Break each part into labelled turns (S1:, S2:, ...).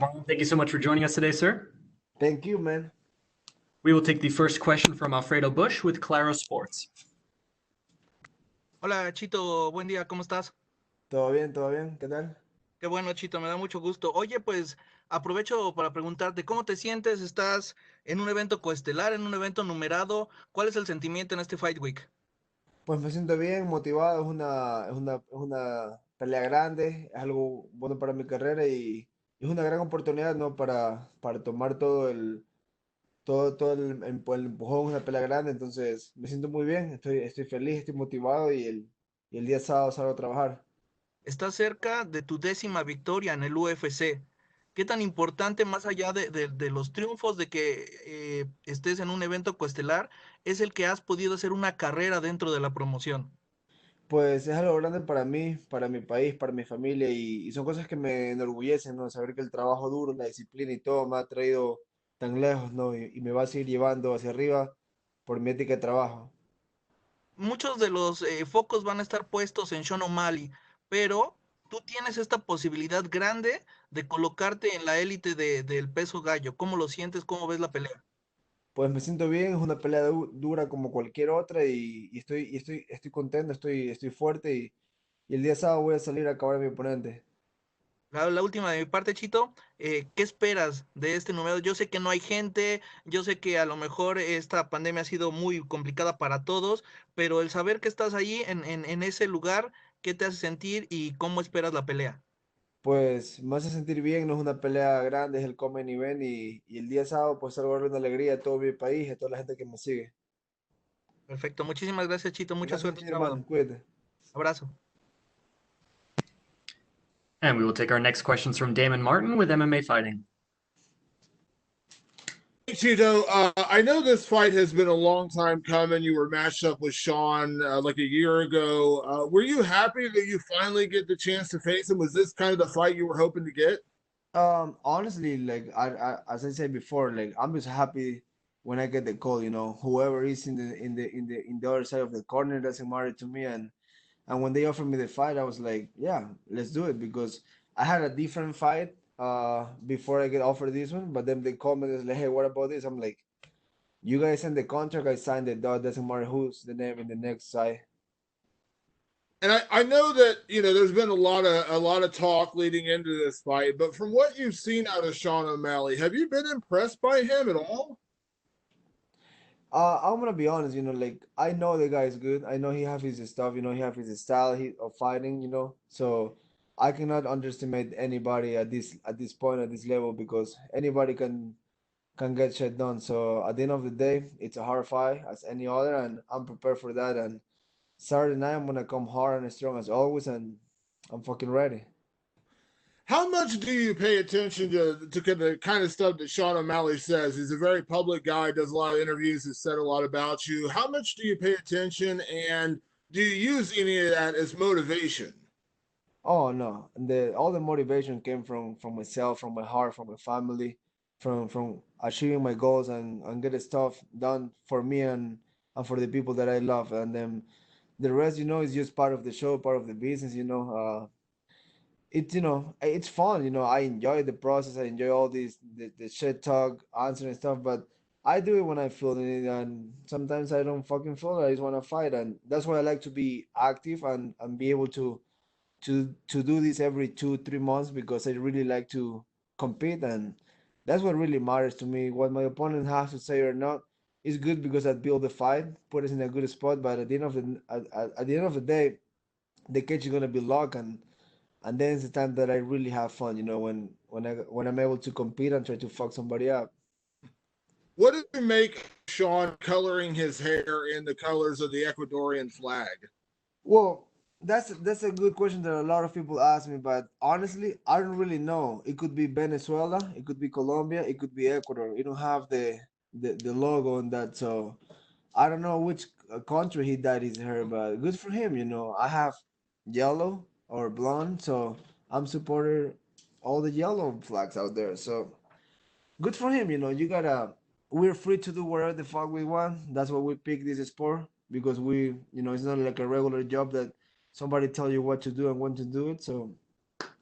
S1: Marlon, thank you so much for joining us today, sir.
S2: Thank you, man.
S1: We will take the first question from Alfredo Bush with Claro Sports.
S3: Hola Chito, buen día, ¿cómo estás?
S2: ¿Todo bien? ¿Todo bien? ¿Qué tal?
S3: Qué bueno Chito, me da mucho gusto. Oye, pues aprovecho para preguntarte, ¿cómo te sientes? ¿Estás en un evento coestelar, en un evento numerado? ¿Cuál es el sentimiento en este Fight Week?
S2: Pues me siento bien, motivado, es una pelea grande, es algo bueno para mi carrera y es una gran oportunidad, ¿no? Para tomar todo el empujón, una pelea grande, entonces me siento muy bien, estoy feliz, estoy motivado y el día sábado salgo a trabajar.
S3: Estás cerca de tu 10ª victoria en el UFC. ¿Qué tan importante, más allá de los triunfos, de que estés en un evento coestelar, es el que has podido hacer una carrera dentro de la promoción?
S2: Pues es algo grande para mí, para mi país, para mi familia y son cosas que me enorgullecen, ¿no? Saber que el trabajo duro, la disciplina y todo me ha traído tan lejos, ¿no? Y me va a seguir llevando hacia arriba por mi ética de trabajo.
S3: Muchos de los focos van a estar puestos en Sean O'Malley, pero tú tienes esta posibilidad grande de colocarte en la élite del peso gallo. ¿Cómo lo sientes? ¿Cómo ves la pelea?
S2: Pues me siento bien, es una pelea dura como cualquier otra y estoy contento, estoy fuerte y el día sábado voy a salir a acabar a mi oponente.
S3: La última de mi parte, Chito, ¿qué esperas de este número? Yo sé que no hay gente, yo sé que a lo mejor esta pandemia ha sido muy complicada para todos, pero el saber que estás allí en ese lugar, ¿qué te hace sentir y cómo esperas la pelea?
S2: Pues me hace sentir bien, no es una pelea grande, es el Common Event y el día sábado pues salgo a darle una alegría a todo mi país y a toda la gente que me sigue.
S3: Perfecto, muchísimas gracias, Chito, mucha
S2: Gracias a
S3: suerte
S2: ti,
S3: el sábado.
S2: hermano, cuídate.
S3: Abrazo.
S1: And we will take our next questions from Damon Martin with MMA Fighting.
S4: Hey, Cheeto, I know this fight has been a long time coming. You were matched up with Sean like a year ago. Were you happy that you finally get the chance to face him? Was this kind of the fight you were hoping to get?
S2: Honestly, like as I said before, like I'm just happy when I get the call, whoever is in the other side of the corner doesn't matter to me and when they offered me the fight, I was like, yeah, let's do it because I had a different fight before I get offered this one, but then they called me and like, hey, what about this? I'm like, you guys signed the contract, I signed it, dog, doesn't matter who's the name in the next side.
S4: And I know that there's been a lot of talk leading into this fight, but from what you've seen out of Sean O'Malley, have you been impressed by him at all?
S2: I'm gonna be honest, like I know the guy is good. I know he have his stuff, he have his style of fighting, So I cannot underestimate anybody at this point at this level because anybody can get shit done. So at the end of the day, it's a hard fight as any other, and I'm prepared for that. And Saturday night, I'm gonna come hard and strong as always, and I'm fucking ready.
S4: How much do you pay attention to the kind of stuff that Sean O'Malley says? He's a very public guy, does a lot of interviews, has said a lot about you. How much do you pay attention, and do you use any of that as motivation?
S2: Oh no, the all the motivation came from myself, from my heart, from my family, from achieving my goals and get stuff done for me and for the people that I love. And then the rest, is just part of the show, part of the business. It's fun. I enjoy the process. I enjoy all the shit talk, answering stuff. But I do it when I feel it, and sometimes I don't fucking feel it. I just want to fight, and that's why I like to be active and be able to do this every 2 3 months because I really like to compete and that's what really matters to me. What my opponent has to say or not is good because I build the fight, put us in a good spot. But at the end of the day, the cage is gonna be locked and then it's the time that I really have fun. When I'm able to compete and try to fuck somebody up.
S4: What do you make Sean coloring his hair in the colors of the Ecuadorian flag?
S2: Well, that's a good question that a lot of people ask me, but honestly, I don't really know. It could be Venezuela, it could be Colombia, it could be Ecuador. You don't have the logo on that, so I don't know which country he dyed his hair, but good for him. I have yellow or blonde, so I'm supporting all the yellow flags out there. So good for him. We're free to do whatever the fuck we want. That's why we pick this sport because it's not like a regular job that somebody tell you what to do and when to do it. So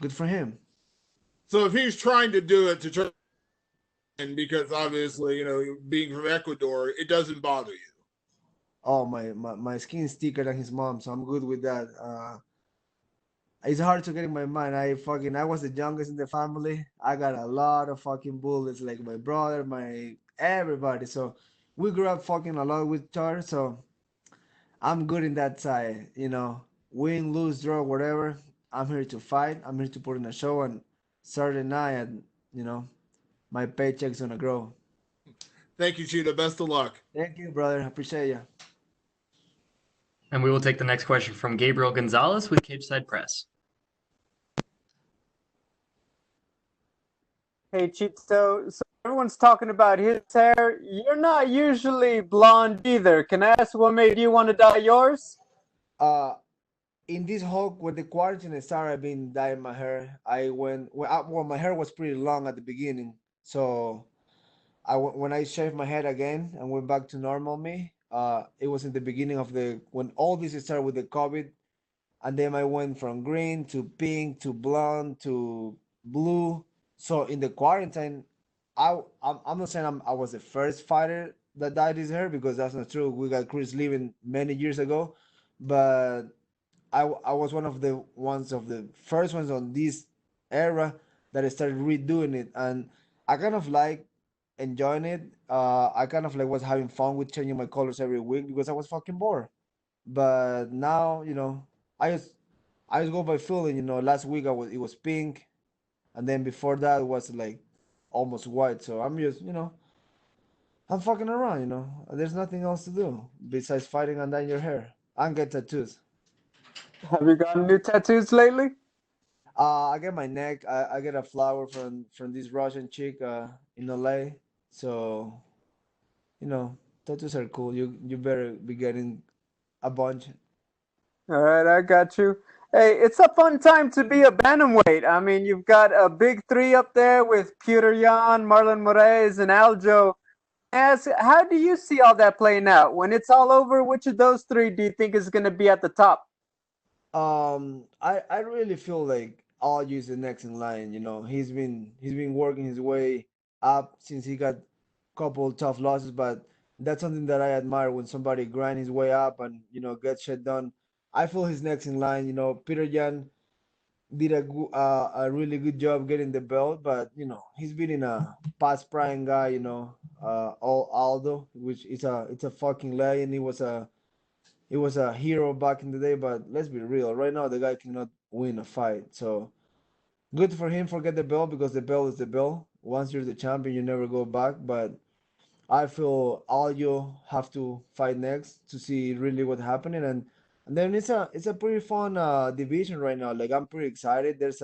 S2: good for him.
S4: So if he's trying to do it to try, and because obviously, being from Ecuador, it doesn't bother you.
S2: Oh, my skin's thicker than his mom, so I'm good with that. It's hard to get in my mind. I was the youngest in the family. I got a lot of fucking bullets, like my brother, my everybody. So we grew up fucking a lot with each other. So I'm good in that side. Win, lose, draw, whatever. I'm here to fight. I'm here to put in a show, and Saturday night, and my paycheck's gonna grow.
S4: Thank you, Cheetah. Best of luck.
S2: Thank you, brother. I appreciate you.
S1: And we will take the next question from Gabriel Gonzalez with Cageside Press.
S5: Hey, Chito. So everyone's talking about his hair. You're not usually blonde either. Can I ask what made you want to dye yours?
S2: In this whole when the quarantine started, I've been dyeing my hair. My hair was pretty long at the beginning, so when I shaved my head again and went back to normal me. It was in the beginning of when all this started with the COVID, and then I went from green to pink to blonde to blue. So in the quarantine, I'm not saying I was the first fighter that dyed his hair, because that's not true. We got Chris leaving many years ago, but I was one of the first ones on this era that I started redoing it, and I kind of like enjoying it. I kind of like was having fun with changing my colors every week because I was fucking bored. But now, I just go by feeling. Last week it was pink, and then before that it was like almost white. So I'm just, I'm fucking around. There's nothing else to do besides fighting and dyeing your hair and get tattoos.
S5: Have you gotten new tattoos lately?
S2: I get my neck. I get a flower from this Russian chick in LA. So tattoos are cool. You better be getting a bunch.
S5: All right, I got you. Hey, it's a fun time to be a bantamweight. I mean, you've got a big three up there with Peter Yan, Marlon Moraes, and Aljo. Ask, how do you see all that playing out? When it's all over, which of those three do you think is going to be at the top?
S2: I really feel like Alju is the next in line. He's been working his way up since he got couple tough losses, but that's something that I admire when somebody grind his way up and get shit done. I feel he's next in line. Peter Yan did a really good job getting the belt, but he's been in a past prime guy. All Aldo, which it's a fucking legend. He was a hero back in the day, but let's be real. Right now, the guy cannot win a fight. So good for him for get the belt, because the belt is the belt. Once you're the champion, you never go back. But I feel Aljo have to fight next to see really what happening, and then it's a pretty fun division right now. Like, I'm pretty excited. There's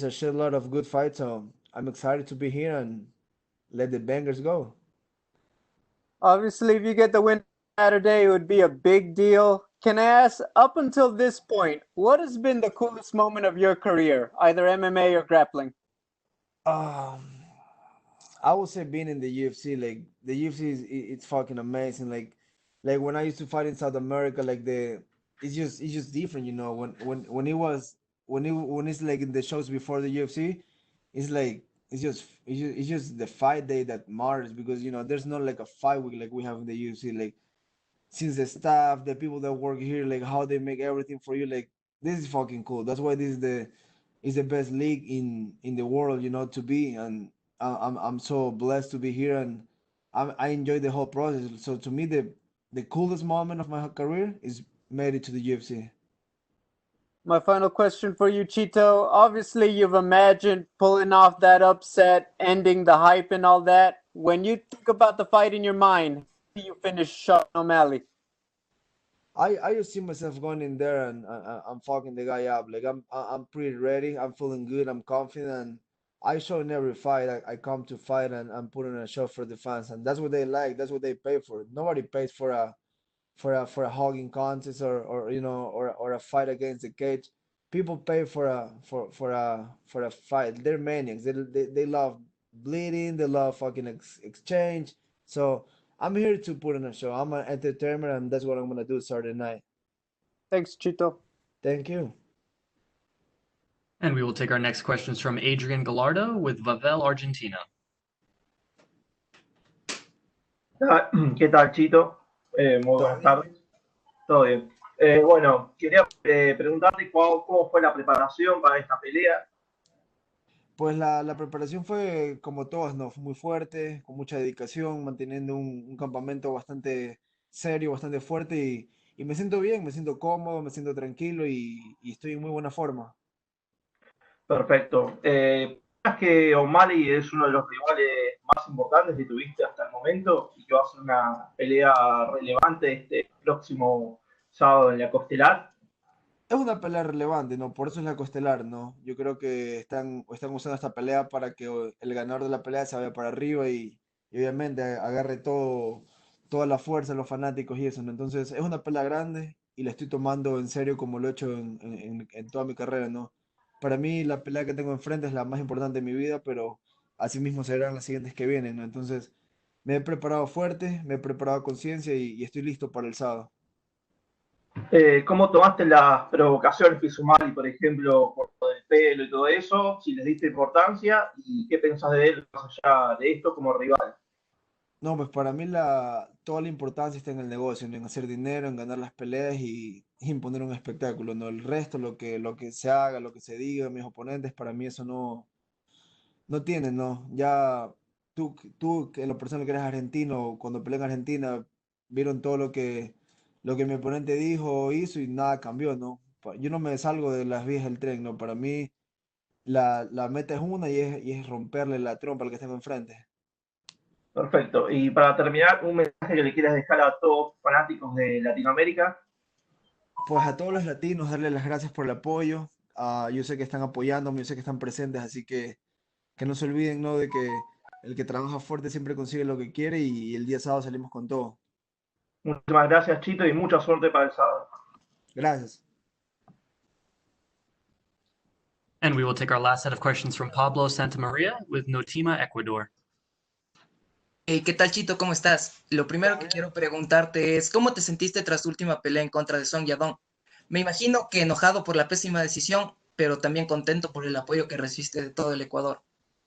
S2: a shit lot of good fights, so I'm excited to be here and let the bangers go.
S5: Obviously, if you get the win Saturday, it would be a big deal. Can I ask, up until this point, what has been the coolest moment of your career, either MMA or grappling?
S2: Um, I would say being in the UFC, like the UFC it's fucking amazing. Like when I used to fight in South America, like it's just different, When when it's like in the shows before the UFC, it's like it's just the fight day that matters, because there's not like a fight week like we have in the UFC. Like, since the staff, the people that work here, like how they make everything for you, like this is fucking cool. That's why this is the best league in the world, to be. And I'm so blessed to be here, and I enjoy the whole process. So to me, the coolest moment of my career is made it to the UFC.
S5: My final question for you, Chito. Obviously, you've imagined pulling off that upset, ending the hype and all that. When you think about the fight in your mind, how do you finish Sean O'Malley?
S2: I just see myself going in there, and I'm fucking the guy up. Like, I'm pretty ready. I'm feeling good. I'm confident. And I show in every fight. I come to fight, and I'm putting a show for the fans, and that's what they like. That's what they pay for. Nobody pays for a hugging contest, or a fight against the cage. People pay for a fight. They're maniacs. They love bleeding. They love fucking exchange. So I'm here to put on a show. I'm an entertainer, and that's what I'm gonna do Saturday night.
S5: Thanks, Chito.
S2: Thank you.
S1: And we will take our next questions from Adrian Gallardo with Vavel, Argentina.
S6: ¿Qué tal, Chito? Muy
S2: ¿Todo
S6: buenas
S2: bien?
S6: tardes. Todo bien. Bueno, quería preguntarte cómo fue la preparación para esta pelea.
S2: Pues la preparación fue como todas, ¿no? Fue muy fuerte, con mucha dedicación, manteniendo un campamento bastante serio, bastante fuerte y me siento bien, me siento cómodo, me siento tranquilo y estoy en muy buena forma.
S6: Perfecto. ¿Sabes que O'Malley es uno de los rivales más importantes que tuviste hasta el momento y que va a ser una pelea relevante este próximo sábado en la Costelar?
S2: Es una pelea relevante, ¿no? Por eso es la costelar, ¿no? Yo creo que están usando esta pelea para que el ganador de la pelea se vaya para arriba y obviamente agarre toda la fuerza, los fanáticos y eso, ¿no? Entonces es una pelea grande y la estoy tomando en serio como lo he hecho en toda mi carrera, ¿no? Para mí la pelea que tengo enfrente es la más importante de mi vida, pero asimismo serán las siguientes que vienen, ¿no? Entonces me he preparado fuerte, me he preparado a conciencia y estoy listo para el sábado.
S6: ¿Cómo tomaste las provocaciones que hizo O'Malley, por ejemplo, por lo del pelo y todo eso? Si les diste importancia y qué pensás de él más allá de esto como rival.
S2: No, pues para mí toda la importancia está en el negocio, ¿no? En hacer dinero, en ganar las peleas y imponer un espectáculo, ¿no? El resto, lo que se haga, lo que se diga, mis oponentes, para mí eso no tiene, ¿no? Ya tú que en lo personal que eres argentino, cuando peleé en Argentina, vieron todo lo que mi oponente dijo o hizo y nada cambió, ¿no? Yo no me salgo de las vías del tren, ¿no? Para mí la meta es una y es romperle la trompa al que tengo enfrente.
S6: Perfecto. Y para terminar, un mensaje que le quieras dejar a todos fanáticos de Latinoamérica.
S2: Pues a todos los latinos, darles las gracias por el apoyo. Yo sé que están apoyándome, yo sé que están presentes, así que no se olviden, ¿no? De que el que trabaja fuerte siempre consigue lo que quiere y el día sábado salimos con todo.
S6: Muchísimas gracias, Chito, y mucha suerte para el sábado.
S2: Gracias.
S1: And we will take our last set of questions from Pablo Santamaria with Notima, Ecuador.
S7: Hey, ¿qué tal, Chito? ¿Cómo estás? Lo primero que quiero preguntarte es, ¿cómo te sentiste tras tu última pelea en contra de Song Yadong? Me imagino que enojado por la pésima decisión, pero también contento por el apoyo que recibiste de todo el Ecuador.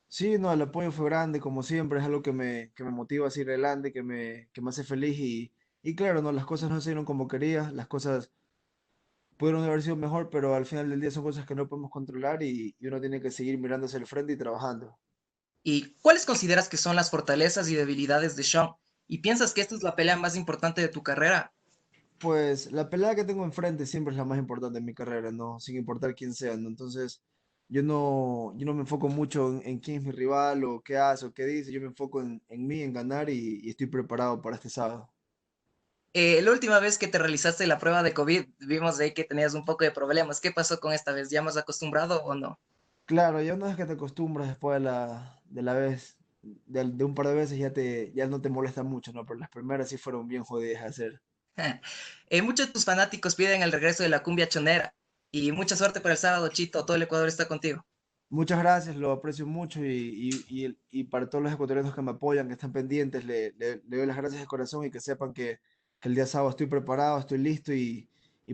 S2: Sí, no, el apoyo fue grande, como siempre, es algo que me motiva a seguir adelante, que me hace feliz y claro, no, las cosas no se dieron como quería, las cosas pudieron haber sido mejor, pero al final del día son cosas que no podemos controlar y uno tiene que seguir mirando hacia el frente y trabajando.
S7: ¿Y cuáles consideras que son las fortalezas y debilidades de Sean? ¿Y piensas que esta es la pelea más importante de tu carrera?
S2: Pues la pelea que tengo enfrente siempre es la más importante en mi carrera, ¿no? Sin importar quién sea, ¿no? Entonces, yo no me enfoco mucho en quién es mi rival o qué hace o qué dice, yo me enfoco en mí, en ganar y estoy preparado para este sábado.
S7: La última vez que te realizaste la prueba de COVID, vimos de ahí que tenías un poco de problemas. ¿Qué pasó con esta vez? ¿Ya más acostumbrado o no?
S2: Claro, ya una vez que te acostumbras después de la vez, de un par de veces ya no te molesta mucho, ¿no? Pero las primeras sí fueron bien jodidas de hacer.
S7: Muchos de tus fanáticos piden el regreso de la cumbia chonera y mucha suerte para el sábado, Chito. Todo el Ecuador está contigo.
S2: Muchas gracias, lo aprecio mucho y para todos los ecuatorianos que me apoyan, que están pendientes, le doy las gracias de corazón y que sepan que el día sábado estoy preparado, estoy listo y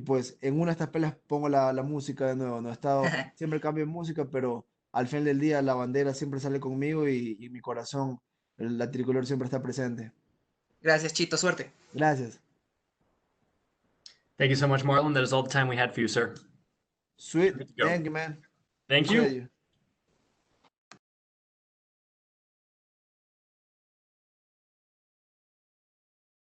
S2: pues en una de estas peleas pongo la música de nuevo. No he estado, siempre cambio de música, pero al final del día la bandera siempre sale conmigo y mi corazón, la tricolor siempre está presente.
S7: Gracias, Chito. Suerte.
S2: Gracias.
S1: Thank you so much, Marlon. That is all the time we had for you, sir.
S2: Sweet.
S1: Good to go.
S2: Thank you, man.
S1: Thank
S2: Appreciate
S1: you.
S2: you.